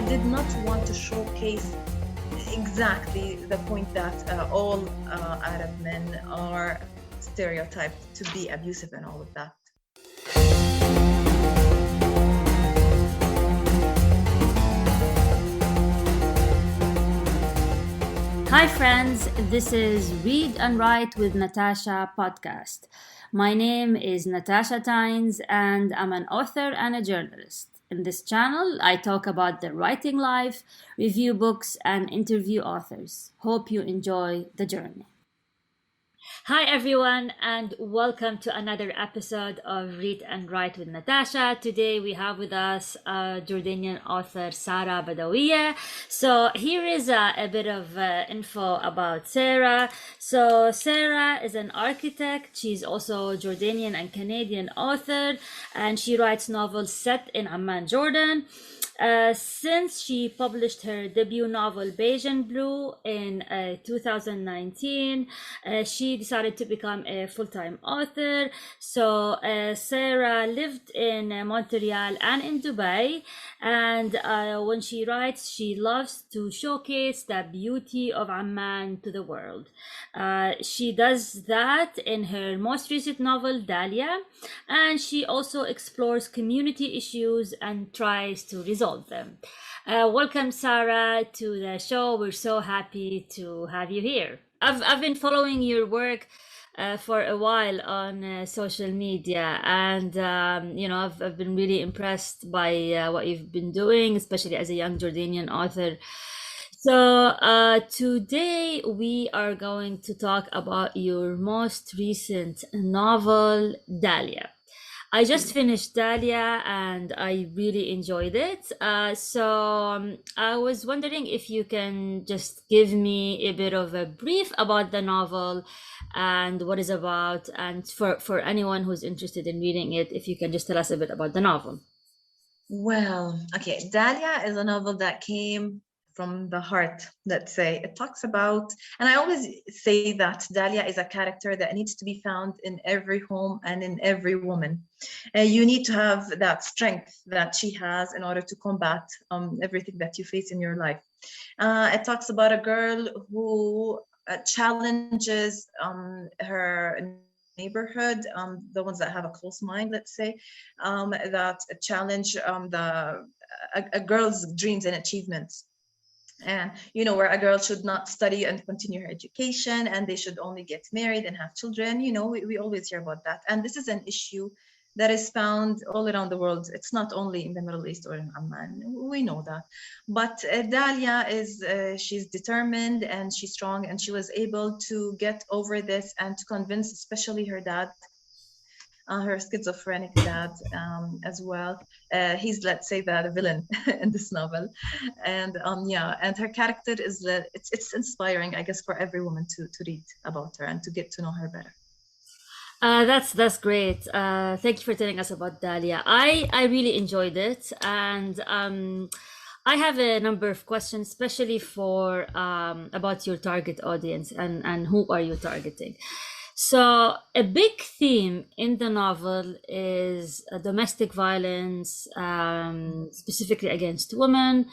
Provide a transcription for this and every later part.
did not want to showcase exactly the point that all Arab men are stereotyped to be abusive and all of that. Hi friends, this is Read and Write with Natasha podcast. My name is Natasha Tynes and I'm an author and a journalist. In this channel, I talk about the writing life, review books, and interview authors. Hope you enjoy the journey. Hi everyone, and welcome to another episode of Read and Write with Natasha. Today we have with us Jordanian author Sara Badawieh. So here is a bit of info about Sara. So Sara is an architect. She's also a Jordanian and Canadian author, and she writes novels set in Amman, Jordan. Since she published her debut novel Beige and Blue in 2019, she decided to become a full-time author. So Sara lived in Montreal and in Dubai, and when she writes, she loves to showcase the beauty of Amman to the world. She does that in her most recent novel Dalia, and she also explores community issues and tries to resolve them. Welcome, Sara, to the show. We're so happy to have you here. I've been following your work for a while on social media, and I've been really impressed by what you've been doing, especially as a young Jordanian author. So today we are going to talk about your most recent novel, Dalia. I just finished Dalia and I really enjoyed it. So I was wondering if you can just give me a bit of a brief about the novel and what it's about. And for anyone who's interested in reading it, if you can just tell us a bit about the novel. Well, okay, Dalia is a novel that came from the heart, let's say. It talks about, and I always say that Dalia is a character that needs to be found in every home and in every woman. You need to have that strength that she has in order to combat everything that you face in your life. It talks about a girl who challenges her neighborhood, the ones that have a close mind, let's say, that challenge a girl's dreams and achievements. And where a girl should not study and continue her education, and they should only get married and have children. We always hear about that, and this is an issue that is found all around the world. It's not only in the Middle East or in Amman. We know that. But Dalia she's determined and she's strong, and she was able to get over this and to convince especially her dad, her schizophrenic dad, as well. He's, let's say, the villain in this novel, and and her character is it's inspiring, I guess, for every woman to read about her and to get to know her better. That's great. Thank you for telling us about Dalia. I really enjoyed it, and I have a number of questions, especially for about your target audience and who are you targeting. So a big theme in the novel is domestic violence, specifically against women.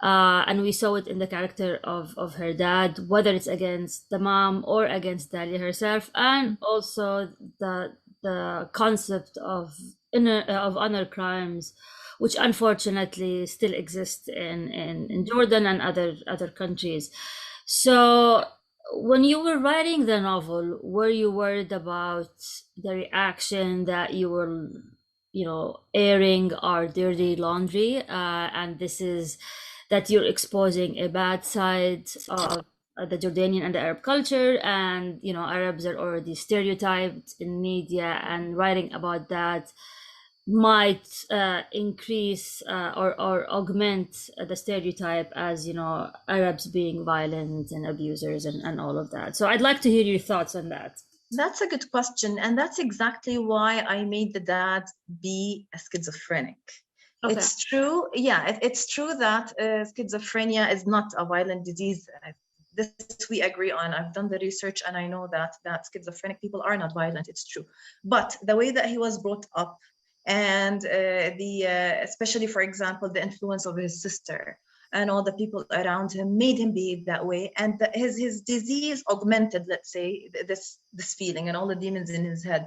And we saw it in the character of her dad, whether it's against the mom or against Dalia herself, and also the concept of honor crimes, which unfortunately still exist in Jordan and other countries. So when you were writing the novel, were you worried about the reaction that you were, airing our dirty laundry, and this is that you're exposing a bad side of the Jordanian and the Arab culture, and Arabs are already stereotyped in media, and writing about that might increase or augment the stereotype as Arabs being violent and abusers and all of that. So I'd like to hear your thoughts on that. That's a good question, and that's exactly why I made the dad be a schizophrenic. Okay. It's true, it's true that schizophrenia is not a violent disease. This we agree on. I've done the research and I know that schizophrenic people are not violent. It's true, but the way that he was brought up, and especially, for example, the influence of his sister, and all the people around him made him behave that way. And his disease augmented, let's say, this feeling and all the demons in his head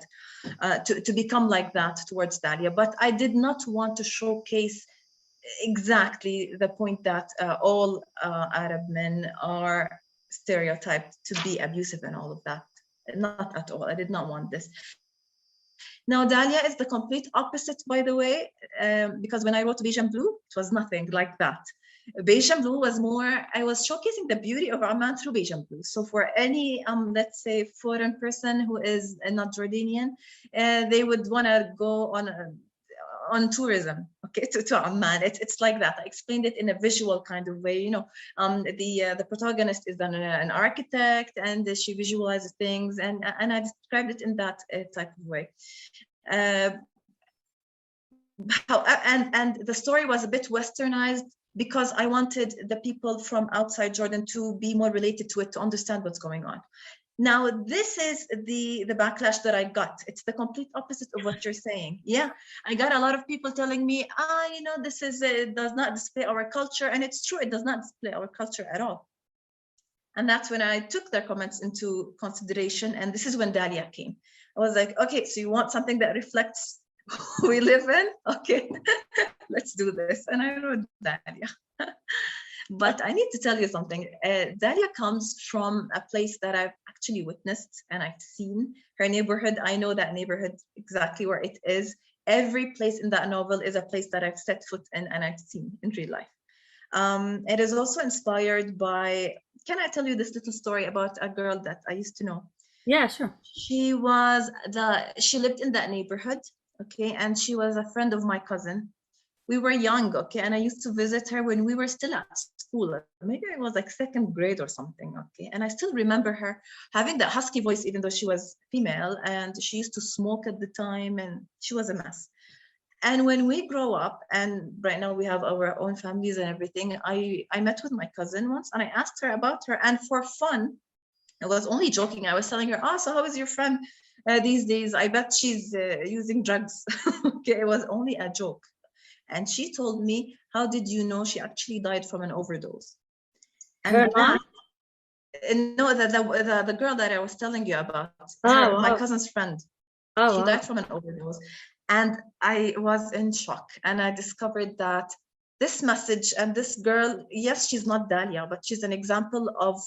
to become like that towards Dalia. But I did not want to showcase exactly the point that all Arab men are stereotyped to be abusive and all of that. Not at all. I did not want this. Now, Dalia is the complete opposite, by the way, because when I wrote Beige and Blue, it was nothing like that. Beige and Blue was more, I was showcasing the beauty of Amman through Beige and Blue. So for any, let's say, foreign person who is not Jordanian, they would want to go on tourism, okay, to Amman. It's like that. I explained it in a visual kind of way. You know, the protagonist is an architect, and she visualizes things, and I described it in that type of way. And the story was a bit westernized because I wanted the people from outside Jordan to be more related to it, to understand what's going on. Now, this is the backlash that I got. It's the complete opposite of what you're saying. Yeah, I got a lot of people telling me, you know, this is does not display our culture. And it's true, it does not display our culture at all. And that's when I took their comments into consideration. And this is when Dalia came. I was like, okay, so you want something that reflects who we live in? Okay, let's do this. And I wrote Dalia. But I need to tell you something. Dalia comes from a place that I've actually witnessed and I've seen. Her neighborhood, I know that neighborhood exactly where it is. Every place in that novel is a place that I've set foot in and I've seen in real life. It is also inspired by, can I tell you this little story about a girl that I used to know? Yeah, sure. She lived in that neighborhood, okay, and she was a friend of my cousin. We were young, okay, and I used to visit her when we were still at school. Maybe it was like second grade or something, okay, and I still remember her having that husky voice, even though she was female, and she used to smoke at the time, and she was a mess. And when we grow up, and right now we have our own families and everything, I met with my cousin once, and I asked her about her, and for fun, I was only joking. I was telling her, so how is your friend these days? I bet she's using drugs. Okay, it was only a joke. And she told me, how did you know she actually died from an overdose? And Her mom? No, the girl that I was telling you about, Wow. my cousin's friend. She died from an overdose. And I was in shock. And I discovered that this message and this girl, yes, she's not Dalia, but she's an example of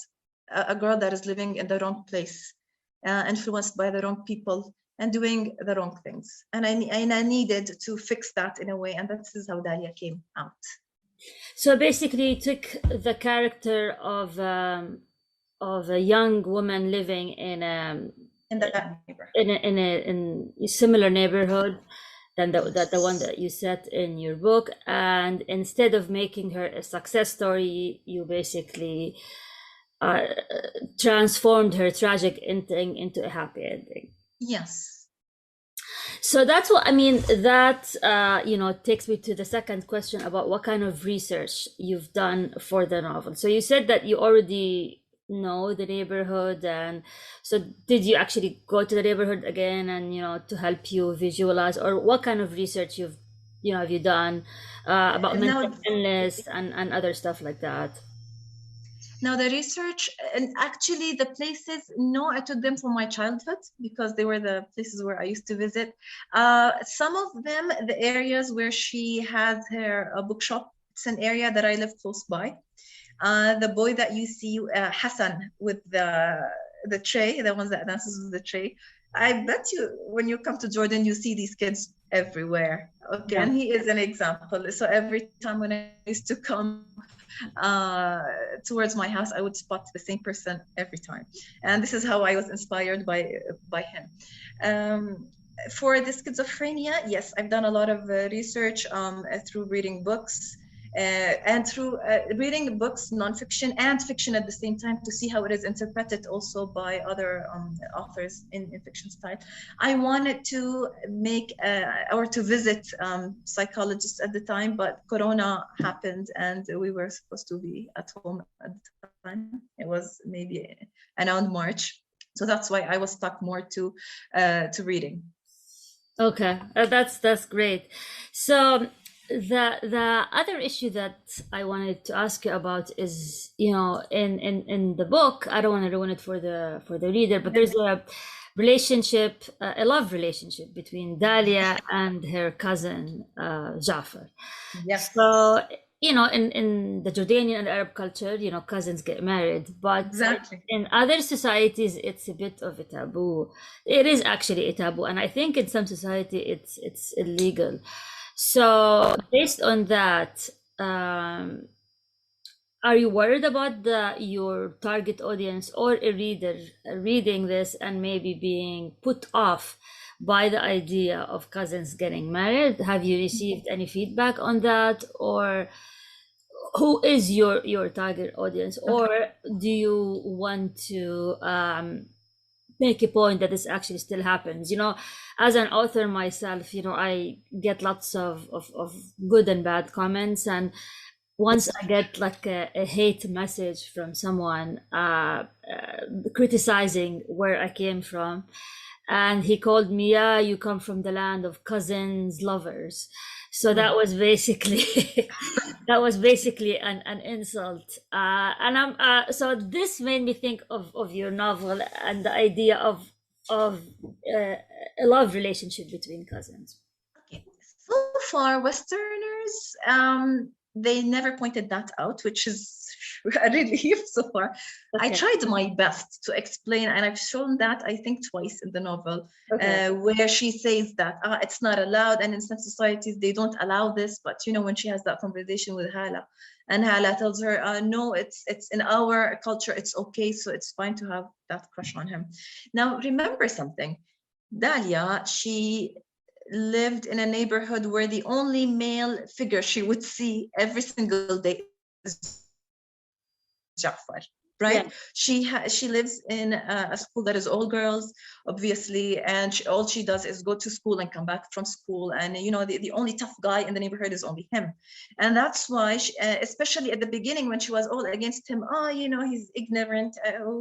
a girl that is living in the wrong place, influenced by the wrong people, and doing the wrong things. And I needed to fix that in a way, and this is how Dalia came out. So basically, you took the character of a young woman living in a similar neighborhood than the one that you set in your book, and instead of making her a success story, you basically transformed her tragic ending into a happy ending. Yes. So that's what I mean. That takes me to the second question about what kind of research you've done for the novel. So you said that you already know the neighborhood, and so did you actually go to the neighborhood again and to help you visualize, or what kind of research have you done about mental illness and other stuff like that? Now the research, and actually the places, no, I took them from my childhood because they were the places where I used to visit. Some of them, the areas where she had her bookshop, it's an area that I live close by. The boy that you see, Hassan, with the tray, the ones that dances with the tray, I bet you when you come to Jordan, you see these kids everywhere. Okay, yeah. And he is an example. So every time when I used to come towards my house, I would spot the same person every time. And this is how I was inspired by him. For the schizophrenia, yes, I've done a lot of research through reading books. And through reading books, nonfiction and fiction at the same time, to see how it is interpreted also by other authors in fiction style. I wanted to make or to visit psychologists at the time, but Corona happened and we were supposed to be at home at the time. It was maybe around March, so that's why I was stuck more to reading. Okay, that's great. So the other issue that I wanted to ask you about is, in the book, I don't want to ruin it for the reader, but there's a relationship, a love relationship between Dalia and her cousin Jafar. Yes. So, in the Jordanian and Arab culture, cousins get married, but Exactly. in other societies, it's a bit of a taboo. It is actually a taboo, and I think in some society it's illegal. So, based on that, are you worried about your target audience or a reader reading this and maybe being put off by the idea of cousins getting married? Have you received any feedback on that, or who is your target audience, or do you want to make a point that this actually still happens? As an author myself, I get lots of good and bad comments, and once I get like a hate message from someone criticizing where I came from, and he called me, yeah, you come from the land of cousins lovers. So that was basically an insult, and so this made me think of your novel and the idea of a love relationship between cousins. Okay. So far, Westerners, they never pointed that out, which is a relief so far. Okay. I tried my best to explain, and I've shown that I think twice in the novel, where she says that it's not allowed, and in some societies they don't allow this. But when she has that conversation with Hala, and Hala tells her, no, it's in our culture, it's okay, so it's fine to have that crush on him. Now remember something, Dalia, she lived in a neighborhood where the only male figure she would see every single day is Jafar, right? Yeah. She lives in a school that is all girls, obviously, and all she does is go to school and come back from school, and the only tough guy in the neighborhood is only him. And that's why she, especially at the beginning when she was all against him, he's ignorant,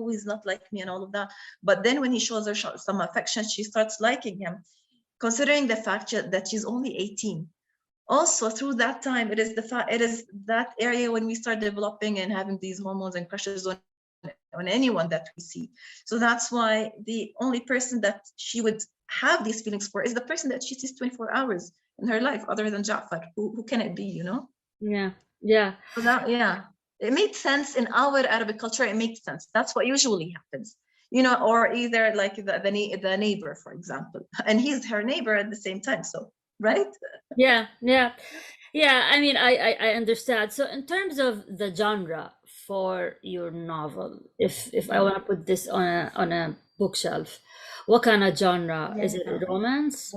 he's not like me and all of that, but then when he shows her some affection, she starts liking him, considering the fact that she's only 18. Also, through that time, it is that area when we start developing and having these hormones and crushes on anyone that we see. So that's why the only person that she would have these feelings for is the person that she sees 24 hours in her life, other than Jafar. Who can it be, Yeah. So that, it made sense in our Arabic culture. It makes sense. That's what usually happens. Or either like the neighbor, for example, and he's her neighbor at the same time. So, right? Yeah. I mean, I understand. So, in terms of the genre for your novel, if I want to put this on a bookshelf, what kind of genre is it? Romance?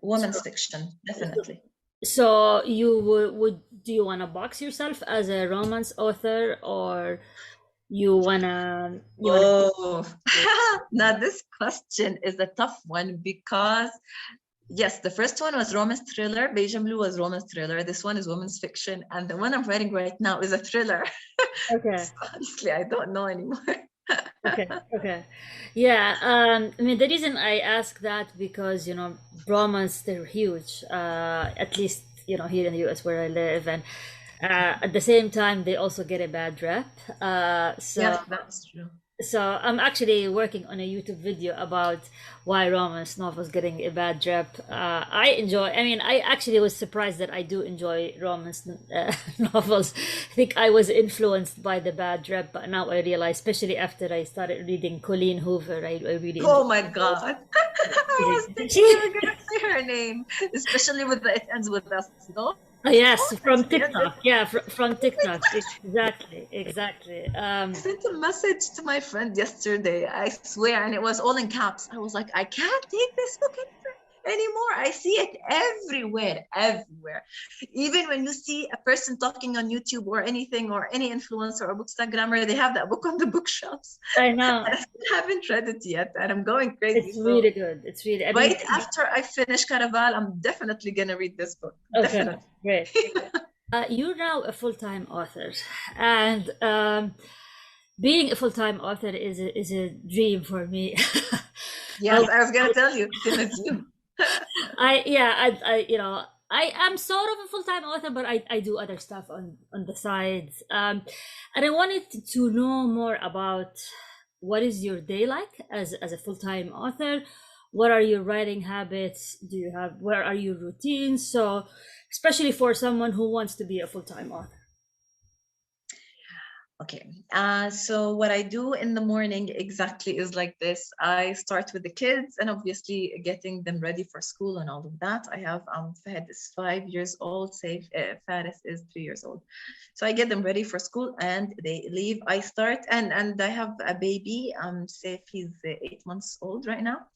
Women's fiction, definitely. So you do you want to box yourself as a romance author, or you wanna now this question is a tough one, because yes, the first one was romance thriller, Beige and Blue was romance thriller, this one is women's fiction, and the one I'm writing right now is a thriller. Okay. So honestly, I don't know anymore. Okay. Yeah, I mean, the reason I ask that, because romance, they're huge, at least here in the US where I live, and at the same time, they also get a bad rep. Yeah, that's true. So I'm actually working on a YouTube video about why romance novels getting a bad rep. I actually was surprised that I do enjoy romance novels. I think I was influenced by the bad rep, but now I realize, especially after I started reading Colleen Hoover, I really Oh my God. I was thinking you were going to say her name, especially with it ends with us, no? Oh, yes, from TikTok. Yeah, from TikTok. Exactly. I sent a message to my friend yesterday, I swear, and it was all in caps. I was like, I can't take this book anymore. I see it everywhere. Even when you see a person talking on YouTube or anything, or any influencer or bookstagrammer, they have that book on the bookshelves. I know. I still haven't read it yet, and I'm going crazy. It's really good. It's really. Right after I finish Caraval, I'm definitely gonna read this book. Okay, definitely. Great. You're now a full-time author, and being a full-time author is a dream for me. Yes, I was gonna tell you. Same as you. I am sort of a full-time author, but I do other stuff on the sides. And I wanted to know more about what is your day like as a full-time author? What are your writing habits? Where are your routines? So, especially for someone who wants to be a full-time author. Okay, so what I do in the morning exactly is like this. I start with the kids and obviously getting them ready for school and all of that. I have Fahad is 5 years old, Faris is 3 years old. So I get them ready for school and they leave. I start and I have a baby, Saif, he's 8 months old right now.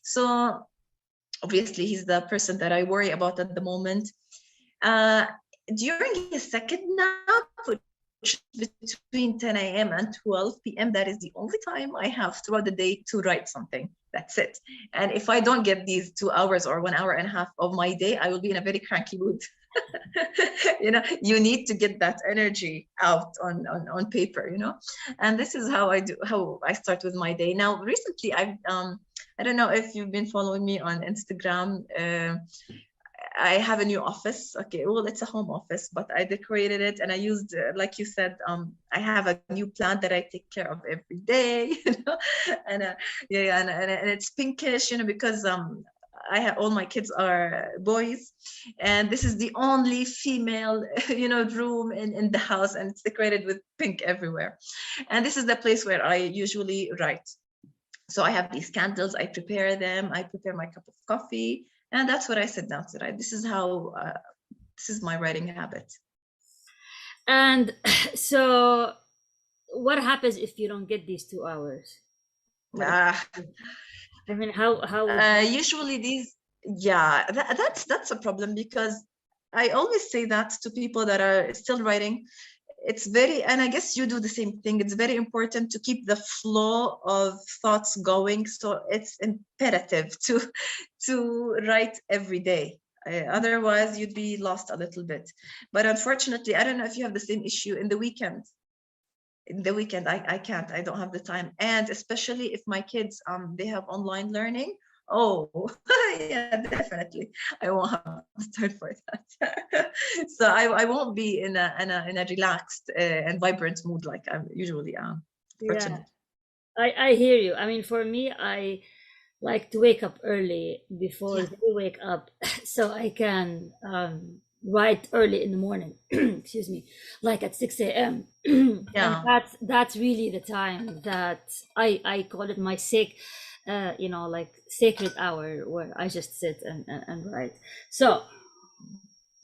So obviously he's the person that I worry about at the moment. During his second nap, between 10 a.m. and 12 p.m. That is the only time I have throughout the day to write something. That's it. And if I don't get these 2 hours or 1 hour and a half of my day, I will be in a very cranky mood. You need to get that energy out on paper, and this is how I start with my day. Now, recently, I don't know if you've been following me on Instagram. I have a new office. Okay, well, it's a home office, but I decorated it and I used, like you said, I have a new plant that I take care of every day, and and it's pinkish, because I have all my kids are boys, and this is the only female, room in the house, and it's decorated with pink everywhere. And this is the place where I usually write. So I have these candles, I prepare them, I prepare my cup of coffee, and that's what I sit down to write. This is my writing habit. And so what happens if you don't get these 2 hours? I mean, how usually that's a problem, because I always say that to people that are still writing. And I guess you do the same thing. It's very important to keep the flow of thoughts going. So it's imperative to write every day. Otherwise, you'd be lost a little bit. But unfortunately, I don't know if you have the same issue in the weekend. In the weekend, I can't. I don't have the time. And especially if my kids, they have online learning. Oh, yeah, definitely. I won't have time for that. So I won't be in a relaxed and vibrant mood like I usually am. Yeah, I hear you. I mean, for me, I like to wake up early before they wake up, so I can write early in the morning. Excuse me, like at 6 a.m. Yeah, and that's really the time that I call it my like sacred hour, where I just sit and write. So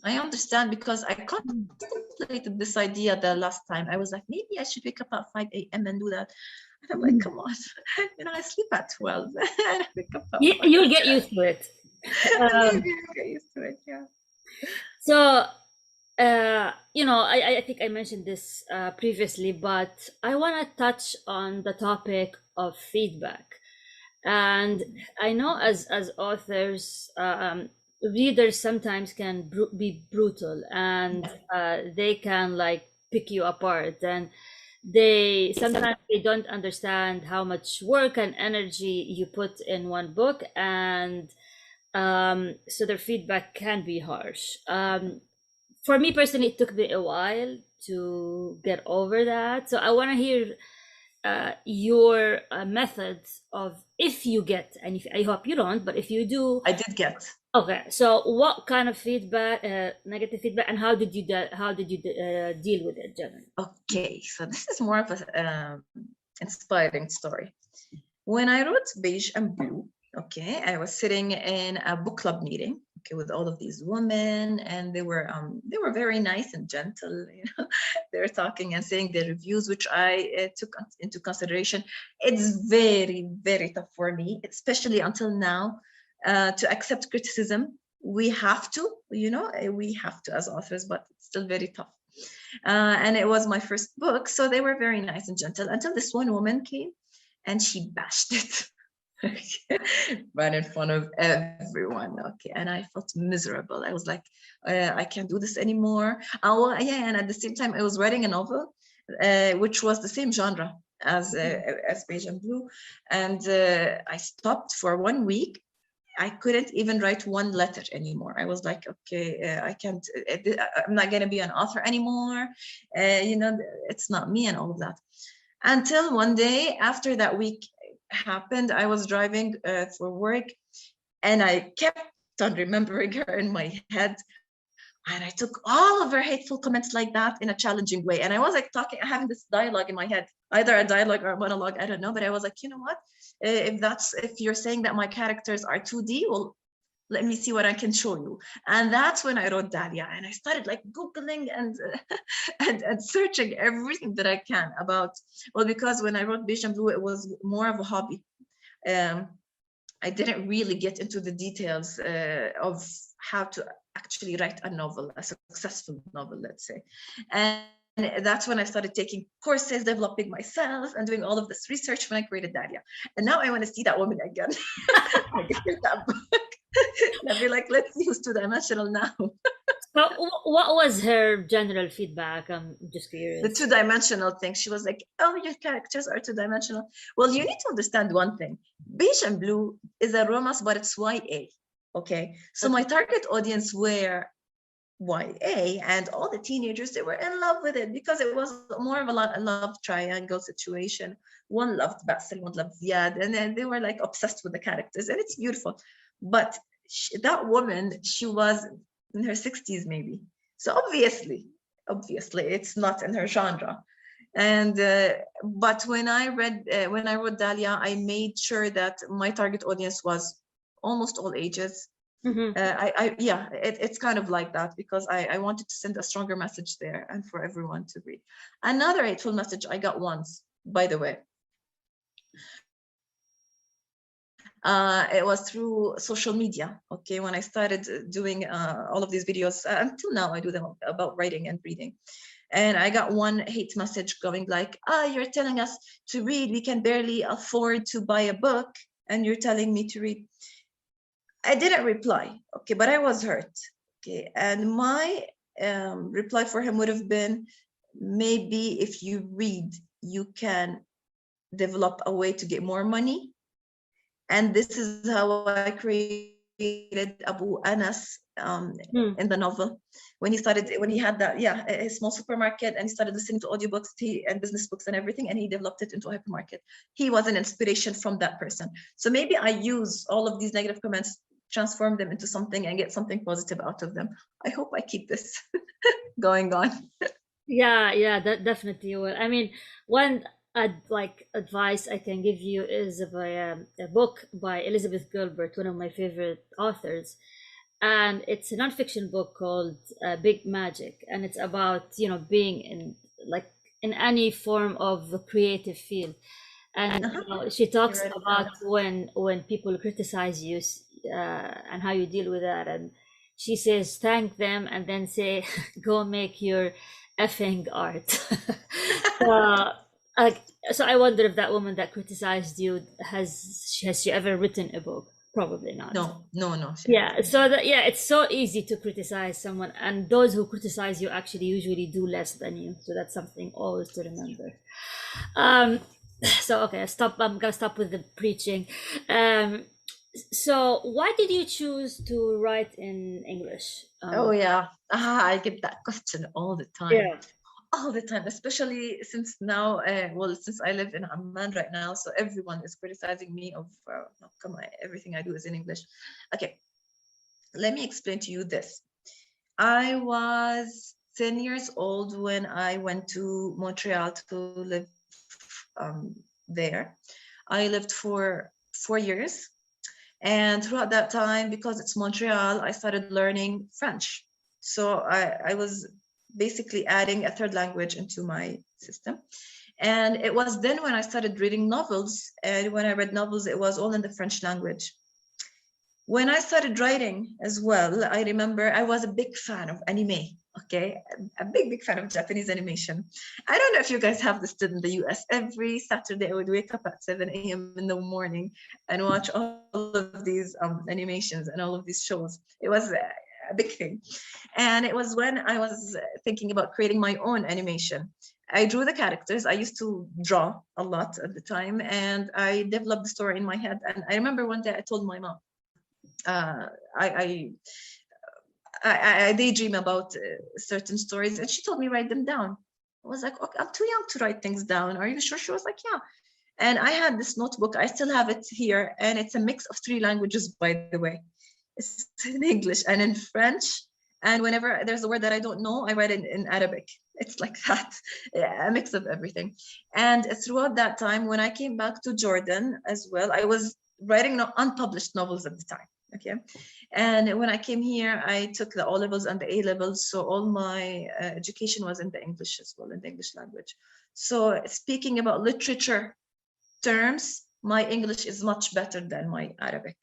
I understand, because I contemplated this idea the last time. I was like, maybe I should wake up at 5 a.m. and do that. And I'm like, come on, I sleep at 12. Wake up at you'll get used to it. Get used to it, yeah. So I think I mentioned this previously, but I want to touch on the topic of feedback. And I know as authors, readers sometimes can be brutal, and they can like pick you apart, and sometimes they don't understand how much work and energy you put in one book, and so their feedback can be harsh. For me personally, it took me a while to get over that. So I want to hear your methods of, if you get, and I hope you don't, but if you do. I did get. Okay, so what kind of feedback, negative feedback, and how did you deal with it generally? Okay, so this is more of a inspiring story. When I wrote Beige and Blue, okay, I was sitting in a book club meeting, okay, with all of these women, and they were very nice and gentle. They were talking and saying their reviews, which I took into consideration. It's very, very tough for me, especially until now, to accept criticism. We have to, as authors, but it's still very tough. And it was my first book, so they were very nice and gentle until this one woman came and she bashed it. Right in front of everyone. Okay, and I felt miserable. I was like, I can't do this anymore. Oh yeah, and at the same time I was writing a novel which was the same genre as Beige and Blue, and I stopped for 1 week, I couldn't even write one letter anymore. I was like, okay, I can't, I'm not going to be an author anymore. You know, it's not me and all of that. Until one day after that week happened, I was driving for work, and I kept on remembering her in my head. And I took all of her hateful comments like that in a challenging way. And I was like having this dialogue in my head, either a dialogue or a monologue, I don't know. But I was like, you know what? If you're saying that my characters are 2D, well, let me see what I can show you. And that's when I wrote Dalia. And I started like Googling and and searching everything that I can about, well, because when I wrote Beige and Blue, it was more of a hobby. I didn't really get into the details of how to actually write a novel, a successful novel, let's say. And that's when I started taking courses, developing myself, and doing all of this research when I created Dalia. And now I want to see that woman again. I get that book. I'll be like, let's see who's two-dimensional now. But what was her general feedback? I'm just curious. The two-dimensional thing. She was like, oh, your characters are two-dimensional. Well, you need to understand one thing. Beige and Blue is a romance, but it's YA. Okay. So my target audience were YA, and all the teenagers, they were in love with it because it was more of a love triangle situation. One loved Basil, one loved Ziad, and then they were like obsessed with the characters, and it's beautiful. But that woman, she was in her 60s maybe. So obviously it's not in her genre. And but when I wrote Dalia, I made sure that my target audience was almost all ages. It's kind of like that because I wanted to send a stronger message there and for everyone to read. Another hateful message I got once, by the way. It was through social media. Okay, when I started doing all of these videos, until now I do them about writing and reading. And I got one hate message going like, you're telling us to read, we can barely afford to buy a book, and you're telling me to read. I didn't reply, okay, but I was hurt. Okay, and my reply for him would have been, maybe if you read, you can develop a way to get more money. And this is how I created Abu Anas in the novel. When he had that, a small supermarket, and he started listening to audiobooks and business books and everything, and he developed it into a hypermarket. He was an inspiration from that person. So maybe I use all of these negative comments, transform them into something, and get something positive out of them. I hope I keep this going on. Yeah, that definitely will. I mean, one advice I can give you is a book by Elizabeth Gilbert, one of my favorite authors, and it's a nonfiction book called Big Magic, and it's about being in any form of a creative field, and she talks about when people criticize you and how you deal with that, and she says thank them and then say go make your effing art. So I wonder if that woman that criticized you has she ever written a book? Probably not. No. Yeah. So it's so easy to criticize someone, and those who criticize you actually usually do less than you. So that's something always to remember. So okay, I'm gonna stop with the preaching. So why did you choose to write in English? I get that question all the time. Yeah. All the time, especially since now, since I live in Amman right now, so everyone is criticizing me of how come everything I do is in English. Okay, let me explain to you this. I was 10 years old when I went to Montreal to live there. I lived for 4 years, and throughout that time, because it's Montreal, I started learning French. So I was basically adding a third language into my system. And it was then when I started reading novels, and when I read novels, it was all in the French language. When I started writing as well, I remember I was a big fan of anime, okay? A big fan of Japanese animation. I don't know if you guys have this in the US. Every Saturday, I would wake up at 7 a.m. in the morning and watch all of these animations and all of these shows. It was a big thing. And it was when I was thinking about creating my own animation. I drew the characters. I used to draw a lot at the time, and I developed the story in my head. And I remember one day I told my mom, I I daydream about certain stories, and she told me write them down. I was like, okay, I'm too young to write things down. Are you sure? She was like, yeah. And I had this notebook. I still have it here, and it's a mix of 3 languages, by the way. It's in English and in French. And whenever there's a word that I don't know, I write it in Arabic. It's like that, yeah, a mix of everything. And throughout that time, when I came back to Jordan as well, I was writing unpublished novels at the time. Okay. And when I came here, I took the O levels and the A levels. So all my education was in the English as well, in the English language. So speaking about literature terms, my English is much better than my Arabic.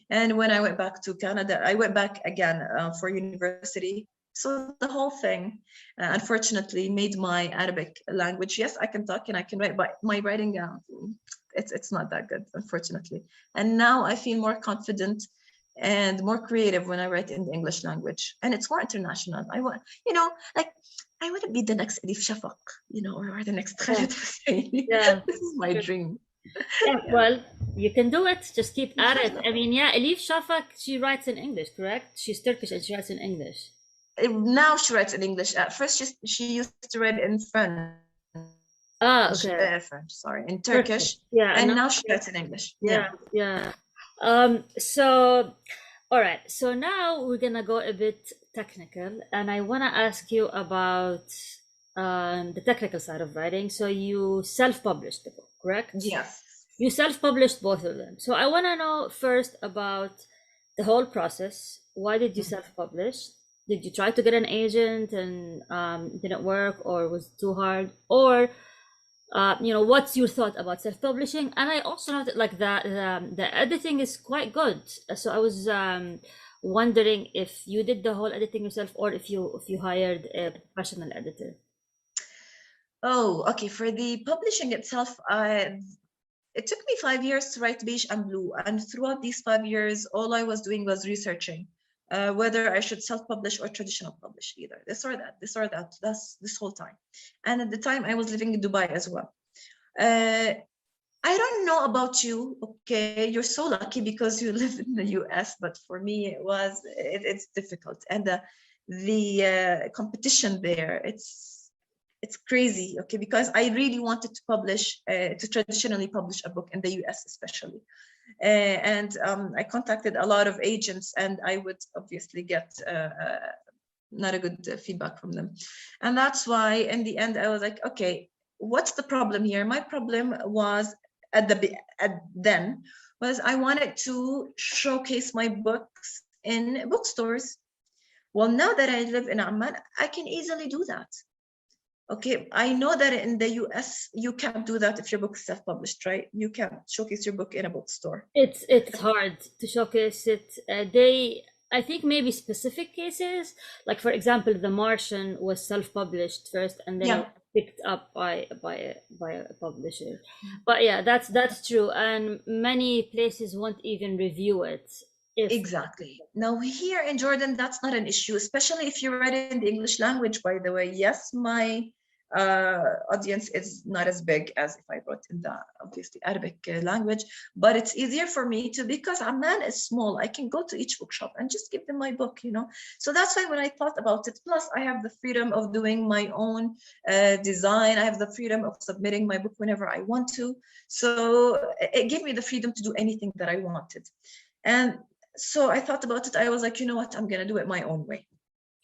And when I went back to Canada, I went back again for university. So the whole thing, unfortunately, made my Arabic language. Yes, I can talk and I can write, but my writing, it's not that good, unfortunately. And now I feel more confident and more creative when I write in the English language, and it's more international. I want, like I want to be the next Elif Shafak, or the next Khaled Hussein. Yeah. This is my dream. Yeah, well, you can do it. Just keep at it. I mean, yeah, Elif Shafak, she writes in English, correct? She's Turkish and she writes in English. Now she writes in English. At first, she used to write in French. Ah, okay. French, sorry, in Turkish. Yeah, and now she writes in English. Yeah. So, all right. So now we're gonna go a bit technical, and I wanna ask you about the technical side of writing. So you self-published the book, correct? Yes. You self-published both of them. So I wanna know first about the whole process. Why did you self-publish? Did you try to get an agent and didn't work, or was it too hard, or what's your thought about self-publishing? And I also noted like that the editing is quite good. So I was wondering if you did the whole editing yourself, or if you hired a professional editor. Oh, okay. For the publishing itself, it took me 5 years to write Beige and Blue, and throughout these 5 years, all I was doing was researching whether I should self-publish or traditional publish, either this or that. That's this whole time. And at the time, I was living in Dubai as well. I don't know about you. Okay, you're so lucky because you live in the US, but for me, it's difficult, and the competition there, it's crazy. Okay, because I really wanted to publish, to traditionally publish a book in the US, especially. And I contacted a lot of agents, and I would obviously get not a good feedback from them. And that's why in the end, I was like, okay, what's the problem here? My problem was then was I wanted to showcase my books in bookstores. Well, now that I live in Amman, I can easily do that. Okay, I know that in the US, you can't do that if your book is self-published, right? You can't showcase your book in a bookstore. It's hard to showcase it. I think maybe specific cases, like for example, The Martian was self-published first, and then picked up by a publisher. But yeah, that's true, and many places won't even review it. Exactly. Now here in Jordan, that's not an issue, especially if you write it in the English language, by the way. Yes, my audience is not as big as if I wrote in the obviously Arabic language, but it's easier for me because Amman is small. I can go to each bookshop and just give them my book, So that's why when I thought about it, plus I have the freedom of doing my own design. I have the freedom of submitting my book whenever I want to. So it gave me the freedom to do anything that I wanted. And so I thought about it. I was like, you know what? I'm going to do it my own way.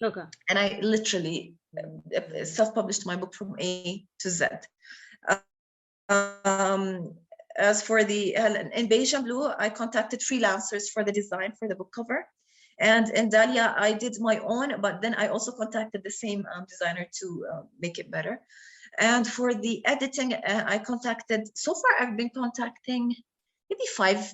Okay. And I literally self-published my book from A to Z. As for in Beige and Blue, I contacted freelancers for the design for the book cover. And in Dalia, I did my own, but then I also contacted the same designer to make it better. And for the editing, I contacted, so far I've been contacting maybe 5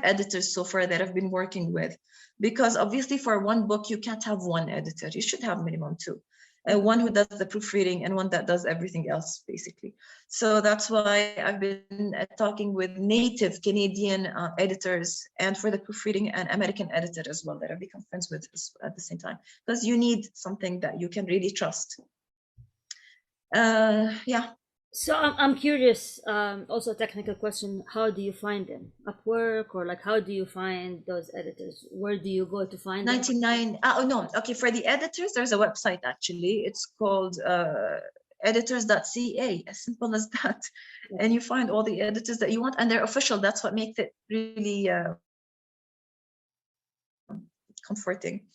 editors so far that I've been working with, because obviously for one book, you can't have one editor. You should have minimum 2. One who does the proofreading and one that does everything else, basically. So that's why I've been talking with native Canadian editors, and for the proofreading, an American editor as well that I've become friends with at the same time, because you need something that you can really trust. So I'm curious, also a technical question, how do you find them? Upwork, or like how do you find those editors? Where do you go to find them? 99. Oh no. Okay, for the editors, there's a website actually. It's called editors.ca. As simple as that. Yeah. And you find all the editors that you want, and they're official. That's what makes it really comforting.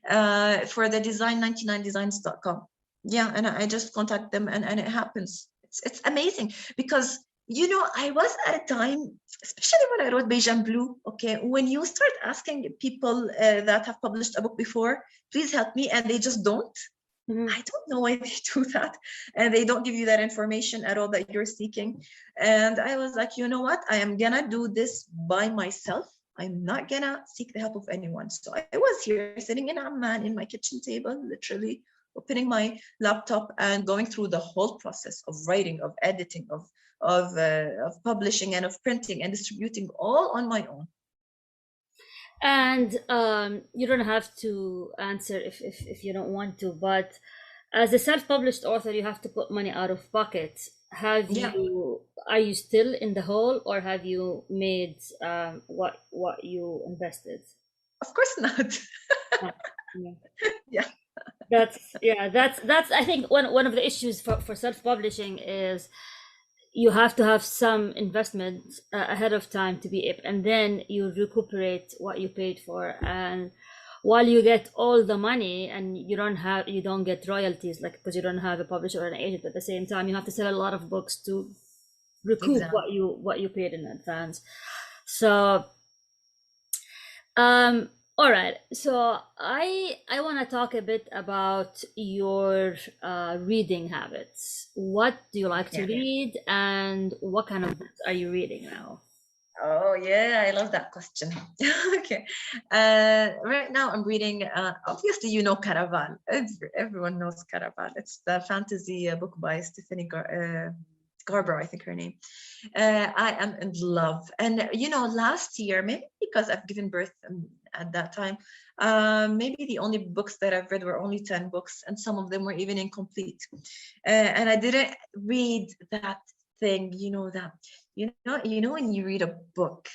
For the design, 99designs.com. Yeah, and I just contact them, and it happens. It's amazing because I was at a time, especially when I wrote Beige and Blue. Okay, when you start asking people that have published a book before, please help me, and they just don't. Mhm. I don't know why they do that, and they don't give you that information at all that you're seeking. And I was like, you know what? I am gonna do this by myself. I'm not gonna seek the help of anyone. So I was here sitting in Amman in my kitchen table, literally opening my laptop and going through the whole process of writing, of editing, of publishing, and of printing and distributing, all on my own. And you don't have to answer if you don't want to, but as a self-published author, you have to put money out of pocket. Yeah. Are you still in the hole, or have you made what you invested? Of course not. Yeah. Yeah. That's I think one of the issues for self-publishing is you have to have some investment ahead of time to be able, and then you recuperate what you paid for. And while you get all the money, and you don't get royalties, like, because you don't have a publisher or an agent, but at the same time you have to sell a lot of books to recoup Exactly. what you paid in advance. So all right, so I want to talk a bit about your reading habits. What do you like to Yeah. read, and what kind of books are you reading now? Oh yeah, I love that question. Okay. Right now I'm reading, obviously Caraval. Everyone knows Caraval. It's the fantasy book by Stephanie Garber, I think her name. I am in love. And last year, maybe because I've given birth at that time, maybe the only books that I've read were only 10 books, and some of them were even incomplete. And I didn't read that thing, when you read a book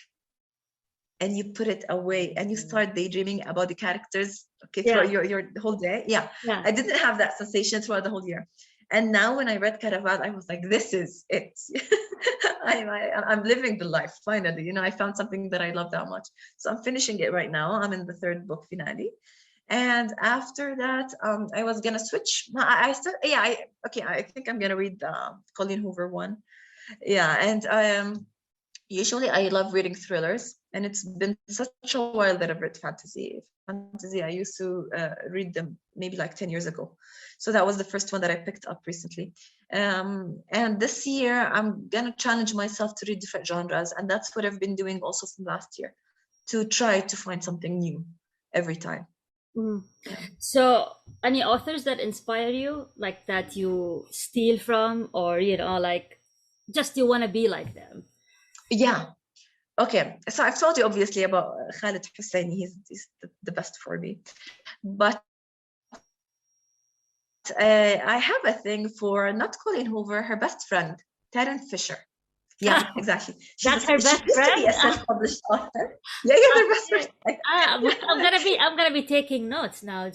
and you put it away and you start daydreaming about the characters, okay, throughout your whole day. Yeah, Yeah. I didn't have that sensation throughout the whole year. And now when I read Caraval, I was like, this is it. I'm living the life, finally. I found something that I love that much. So I'm finishing it right now. I'm in the third book finale. And after that, I was gonna switch. I still, yeah, I think I'm gonna read the Colleen Hoover one. Yeah, and usually I love reading thrillers, and it's been such a while that I've read fantasy. I used to read them maybe like 10 years ago. So that was the first one that I picked up recently. And this year I'm gonna challenge myself to read different genres, and that's what I've been doing also from last year, to try to find something new every time. Mm. So, any authors that inspire you, like that you steal from, or like just you want to be like them? Yeah. Okay. So I've told you obviously about Khalid Husseini. He's the best for me. But I have a thing for not Colleen Hoover, her best friend, Taryn Fisher. Yeah, exactly. That's her best used friend. to be a self-published author. Yeah, their best friend. I'm gonna be taking notes now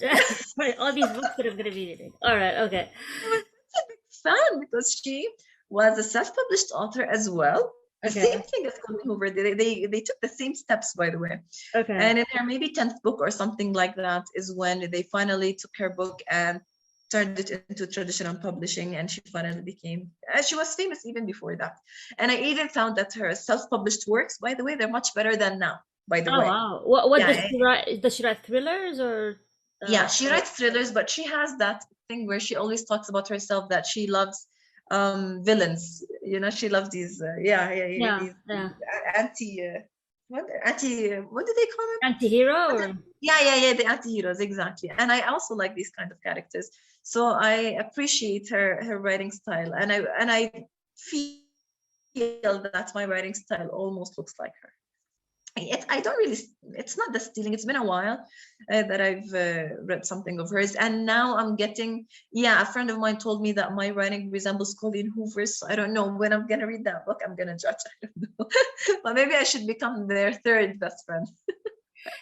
for all these books that I'm gonna be reading. All right, okay. I was such a big fan because she was a self-published author as well. The same thing as Colleen Hoover. They took the same steps, by the way. Okay. And in her maybe 10th book or something like that is when they finally took her book and turned it into traditional publishing, and she finally became, she was famous even before that. And I even found that her self-published works, by the way, they're much better than now, by the way. Wow. What does she write? Does she write thrillers or? Yeah, she writes thrillers, but she has that thing where she always talks about herself that she loves villains. She loves these these what do they call them? Anti-hero? Or? Yeah, the anti-heroes, exactly. And I also like these kind of characters. So I appreciate her writing style, and I feel that my writing style almost looks like her. I don't really, it's not the stealing. It's been a while that I've read something of hers. And now I'm getting, a friend of mine told me that my writing resembles Colleen Hoover's. So I don't know when I'm going to read that book. I'm going to judge. I don't know. But maybe I should become their third best friend.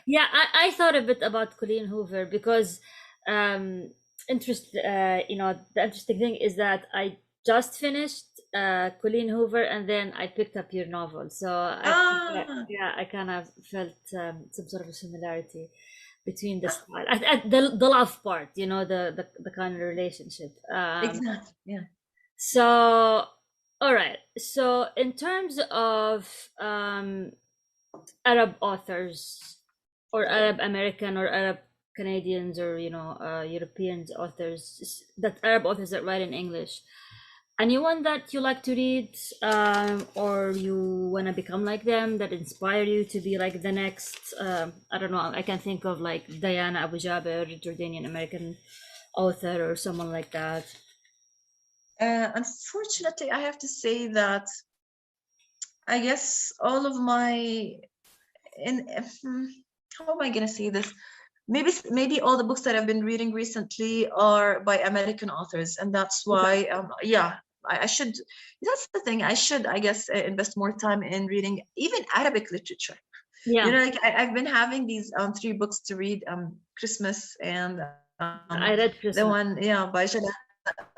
Yeah, I thought a bit about Colleen Hoover because the interesting thing is that I just finished Colleen Hoover and then I picked up your novel. So I kind of felt some sort of a similarity between the style, the love part, the kind of relationship. Exactly. Yeah. So, all right. So, in terms of Arab authors or Arab American or Arab Canadians or European authors, that Arab authors that write in English, anyone that you like to read, or you want to become like them, that inspire you to be like the next, I don't know, I can think of like Diana Abu Jaber, Jordanian American author, or someone like that. Unfortunately, I have to say that I guess all of my, how am I going to say this? Maybe all the books that I've been reading recently are by American authors, and that's why I should, that's the thing, I should, I guess, invest more time in reading even Arabic literature. Like I've been having these 3 books to read, Christmas and I read Christmas. the one by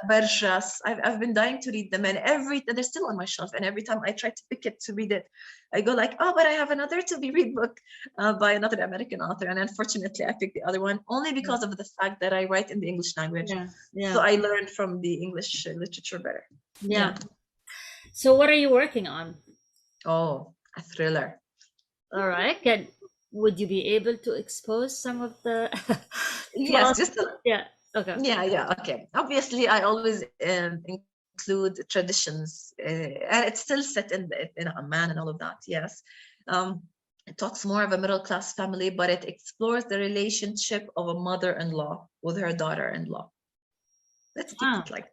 Barjas. I've been dying to read them, and they're still on my shelf, and every time I try to pick it to read it, I go like, oh, but I have another to be read book by another American author, and unfortunately I picked the other one only because of the fact that I write in the English language. So I learned from the English literature better. So what are you working on? Oh, a thriller. All right. Would you be able to expose some of the yes, okay. Okay. Obviously, I always include traditions, and it's still set in Amman and all of that. Yes, it talks more of a middle-class family, but it explores the relationship of a mother-in-law with her daughter-in-law. Let's keep it like that.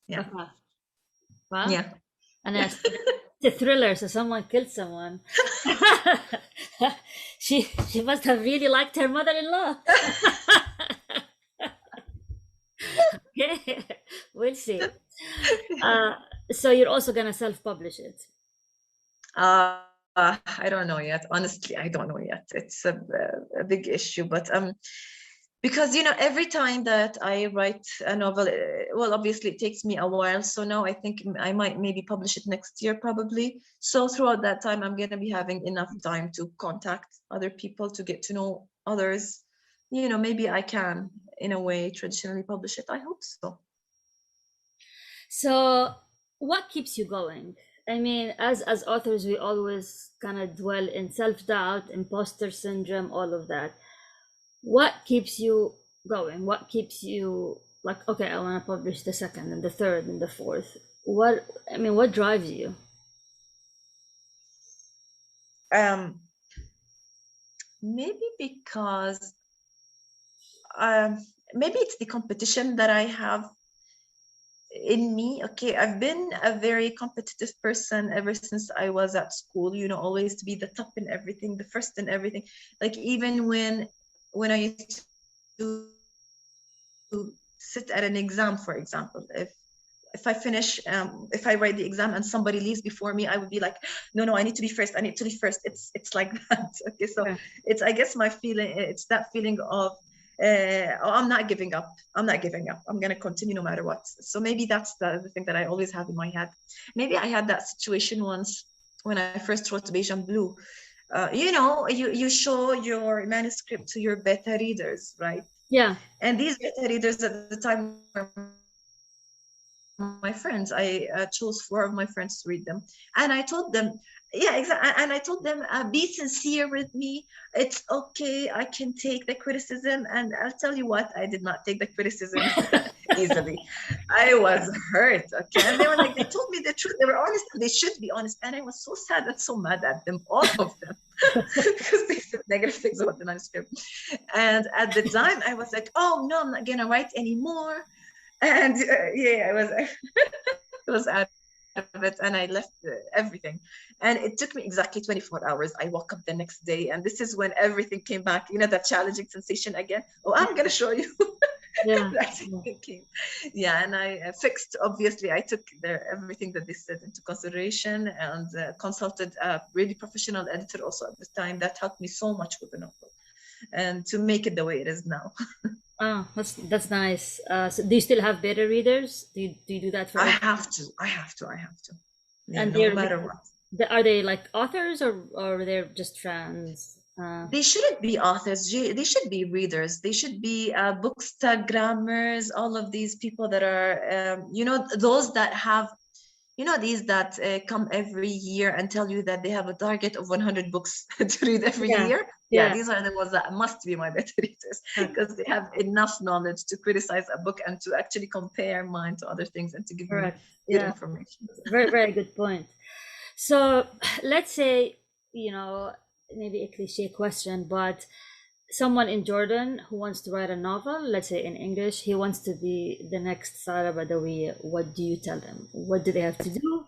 Yeah. Okay. Well, yeah. And it's a thriller, so someone killed someone. She must have really liked her mother-in-law. Okay, we'll see. So you're also gonna self-publish it? I don't know yet. Honestly, I don't know yet. It's a big issue, but because every time that I write a novel, well, obviously it takes me a while. So now I think I might maybe publish it next year, probably. So throughout that time, I'm gonna be having enough time to contact other people, to get to know others. Maybe I can, in a way, traditionally publish it. I hope so. So what keeps you going? I mean, as authors, we always kind of dwell in self-doubt, imposter syndrome, all of that. What keeps you going? What keeps you like, okay, I want to publish the second and the third and the fourth? What drives you? Maybe because maybe it's the competition that I have in me. Okay, I've been a very competitive person ever since I was at school, always to be the top in everything, the first in everything. Like even when I used to sit at an exam, for example, if I finish, if I write the exam and somebody leaves before me, I would be like, no, I need to be first. I need to be first. It's like that. Okay, so it's, I guess, my feeling. It's that feeling of, I'm not giving up. I'm going to continue no matter what. So maybe that's the thing that I always have in my head. Maybe I had that situation once when I first wrote Beige and Blue. You show your manuscript to your beta readers, right? Yeah. And these beta readers at the time were my friends. I chose 4 of my friends to read them, and I told them, and I told them, be sincere with me. It's okay. I can take the criticism. And I'll tell you what, I did not take the criticism easily. I was hurt. Okay. And they were like, they told me the truth. They were honest, and they should be honest. And I was so sad and so mad at them, all of them, because they said negative things about the manuscript. And at the time I was like, oh no, I'm not going to write anymore. And I was, it was Arabic have it, and I left everything. And it took me exactly 24 hours. I woke up the next day, and this is when everything came back, that challenging sensation again. Oh, I'm going to show you. Yeah. That's thinking. Yeah, and I fixed, obviously, I took everything that they said into consideration, and consulted a really professional editor also at the time that helped me so much with the novel and to make it the way it is now. Oh, that's nice. So do you still have beta readers? Do you do that for I every- have to. I have to. I have to. Yeah, and no matter what. are they like authors, or they're just friends? They shouldn't be authors. They should be readers. They should be bookstagrammers, all of these people that are, those that have, these that come every year and tell you that they have a target of 100 books to read every Yeah. year. Yeah. Yeah, these are the ones that must be my beta readers, because they have enough knowledge to criticize a book and to actually compare mine to other things and to give me Correct. good Yeah. information. Very, very good point. So let's say, maybe a cliche question, but someone in Jordan who wants to write a novel, let's say in English, he wants to be the next Sara Badawieh. What do you tell them? What do they have to do?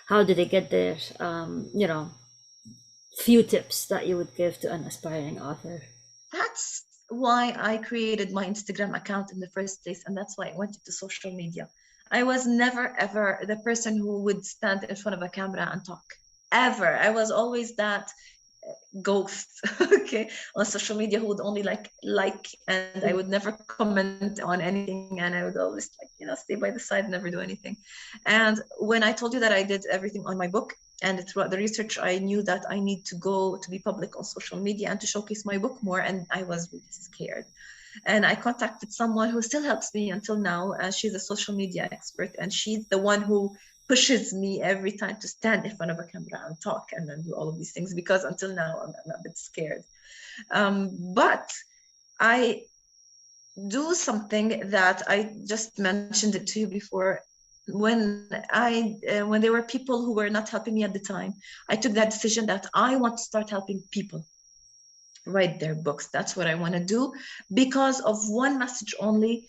How do they get there? Few tips that you would give to an aspiring author. That's why I created my Instagram account in the first place, and that's why I went into social media. I was never, ever the person who would stand in front of a camera and talk. Ever. I was always that ghost, okay, on social media, who would only like, and I would never comment on anything, and I would always stay by the side, never do anything. And when I told you that I did everything on my book, and throughout the research, I knew that I need to go to be public on social media and to showcase my book more, and I was really scared. And I contacted someone who still helps me until now. She's a social media expert, and she's the one who pushes me every time to stand in front of a camera and talk and then do all of these things, because until now I'm a bit scared. But I do something that I just mentioned it to you before. When there were people who were not helping me at the time, I took that decision that I want to start helping people write their books. That's what I want to do, because of one message only.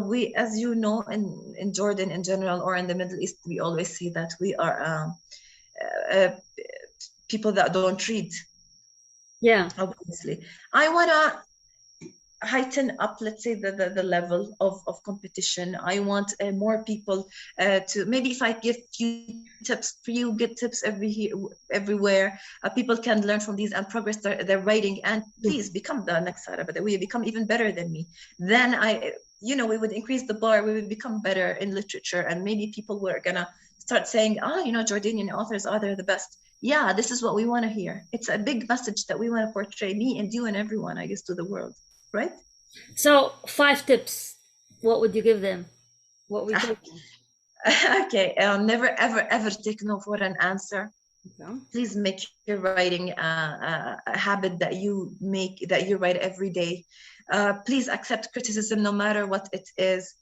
We, as you know, in Jordan in general, or in the Middle East, we always say that we are people that don't read. Yeah. Obviously, I want to heighten up, let's say, the level of competition. I want more people to, maybe if I give few tips for you, get tips everywhere, people can learn from these and progress their writing, and please become the next Sara Badawieh, become even better than me. Then we would increase the bar, we would become better in literature, and maybe people were gonna start saying, Jordanian authors they're the best. Yeah, this is what we want to hear. It's a big message that we want to portray, me and you and everyone, I guess, to the world. Right? So 5 tips, what would you give them? What would you Okay, never ever ever take no for an answer. Okay. Please make your writing a habit that you write every day. Please accept criticism no matter what it is.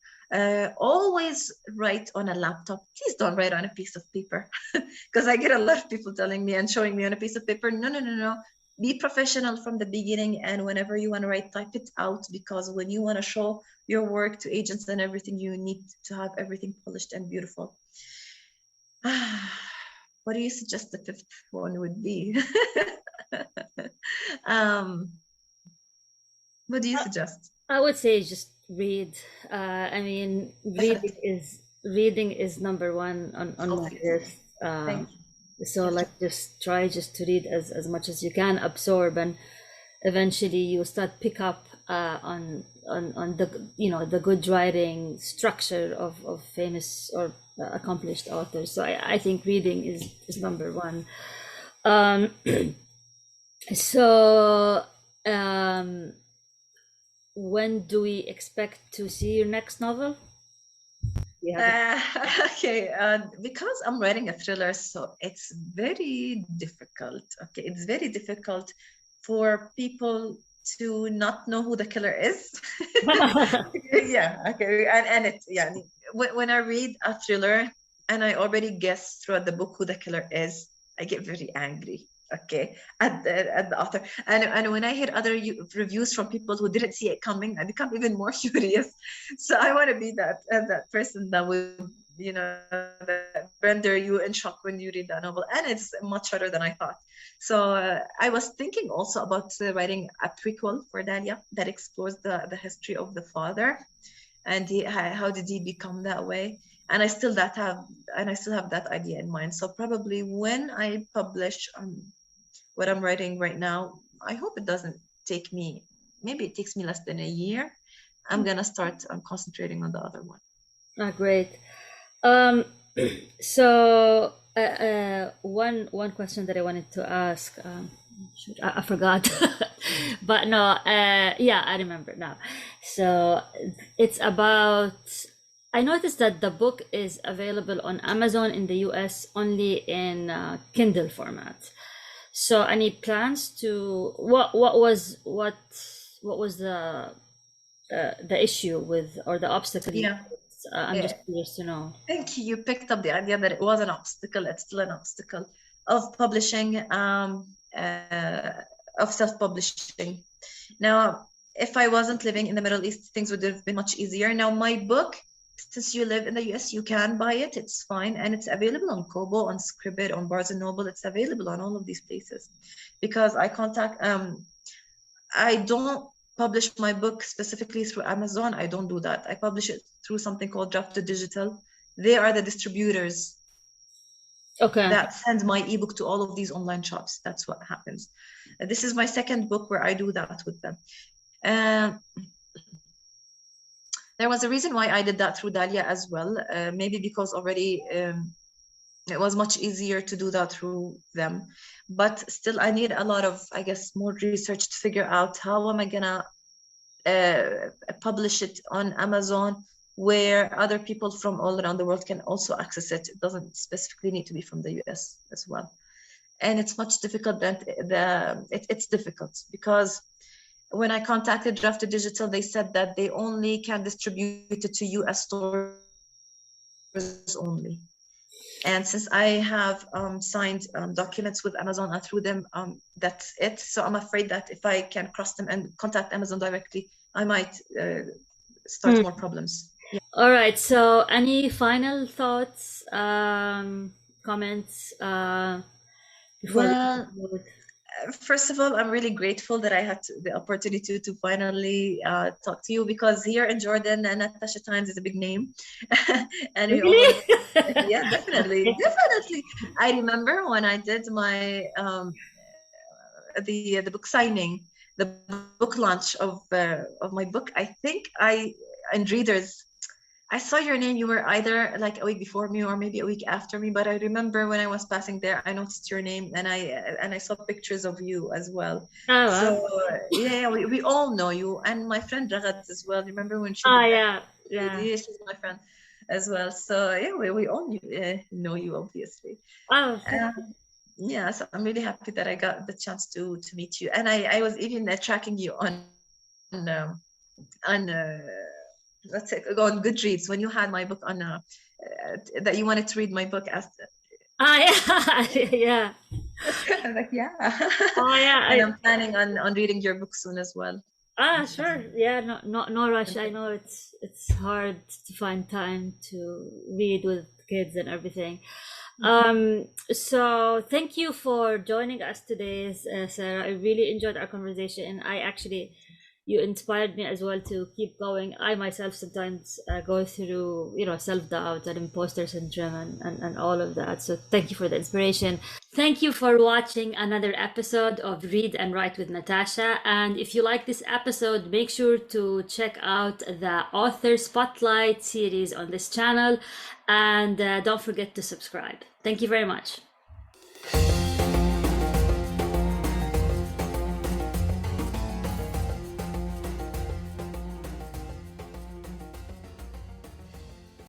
Always write on a laptop. Please don't write on a piece of paper, because I get a lot of people telling me and showing me on a piece of paper. No. Be professional from the beginning, and whenever you want to write, type it out, because when you want to show your work to agents and everything, you need to have everything polished and beautiful. What do you suggest the 5th one would be? What do you suggest? I would say just read. Reading is number one on my list. Thank you. So just try to read as much as you can, absorb, and eventually you start pick up on the good writing structure of famous or accomplished authors. So I think reading is number one. When do we expect to see your next novel? Okay, because I'm writing a thriller, so it's very difficult. Okay, it's very difficult for people to not know who the killer is. Yeah, okay, and when I read a thriller and I already guess throughout the book who the killer is, I get very angry. Okay, at the author, and when I hear other reviews from people who didn't see it coming, I become even more furious. So I want to be that person that would that render you in shock when you read that novel, and it's much harder than I thought. So I was thinking also about writing a prequel for Dalia that explores the history of the father and how did he become that way. And I still have that idea in mind. So probably when I publish what I'm writing right now, I hope it doesn't take me, maybe it takes me less than a year. I'm gonna start concentrating on the other one. Great. Um, so one question that I wanted to ask, I forgot, but no, yeah, I remember now. So it's about. I noticed that the book is available on Amazon in the US only in Kindle format. So any plans to what was the issue with, or the obstacle? Yeah. I'm just curious to know. I think you picked up the idea that it was an obstacle. It's still an obstacle of publishing, of self-publishing. Now, if I wasn't living in the Middle East, things would have been much easier. Now, my book, since you live in the US, you can buy it. It's fine. And it's available on Kobo, on Scribd, on Barnes & Noble. It's available on all of these places. Because I don't publish my book specifically through Amazon. I don't do that. I publish it through something called Drafted Digital. They are the distributors that send my ebook to all of these online shops. That's what happens. This is my second book where I do that with them. There was a reason why I did that through Dalia as well. Maybe because already it was much easier to do that through them. But still, I need a lot of, I guess, more research to figure out how am I gonna publish it on Amazon where other people from all around the world can also access it. It doesn't specifically need to be from the US as well. And it's much difficult it's difficult because when I contacted Drafted Digital, they said that they only can distribute it to US stores only. And since I have signed documents with Amazon and through them, that's it. So I'm afraid that if I can cross them and contact Amazon directly, I might start more problems. Yeah. All right. So any final thoughts, comments? Well, first of all, I'm really grateful that I had the opportunity to finally talk to you, because here in Jordan, Natasha Tynes is a big name. And really? Yeah, definitely. I remember when I did my the book signing, the book launch of my book. I think in readers, I saw your name. You were either like a week before me or maybe a week after me. But I remember when I was passing there, I noticed your name, and I saw pictures of you as well. Oh, wow. So yeah, we all know you, and my friend Raghat as well. Remember when she? Yeah. She's my friend as well. So yeah, we all know you, obviously. Oh. Yeah, so I'm really happy that I got the chance to meet you, and I was even tracking you on let's say on Goodreads when you had my book on that you wanted to read my book as yeah. I'm like, yeah. Oh yeah. And I'm planning on reading your book soon as well. Sure. Yeah, no rush. I know it's hard to find time to read with kids and everything. So thank you for joining us today, Sarah. I really enjoyed our conversation. You inspired me as well to keep going. I myself sometimes go through, self-doubt and imposter syndrome and all of that. So thank you for the inspiration. Thank you for watching another episode of Read and Write with Natasha. And if you like this episode, make sure to check out the Author Spotlight series on this channel. And don't forget to subscribe. Thank you very much.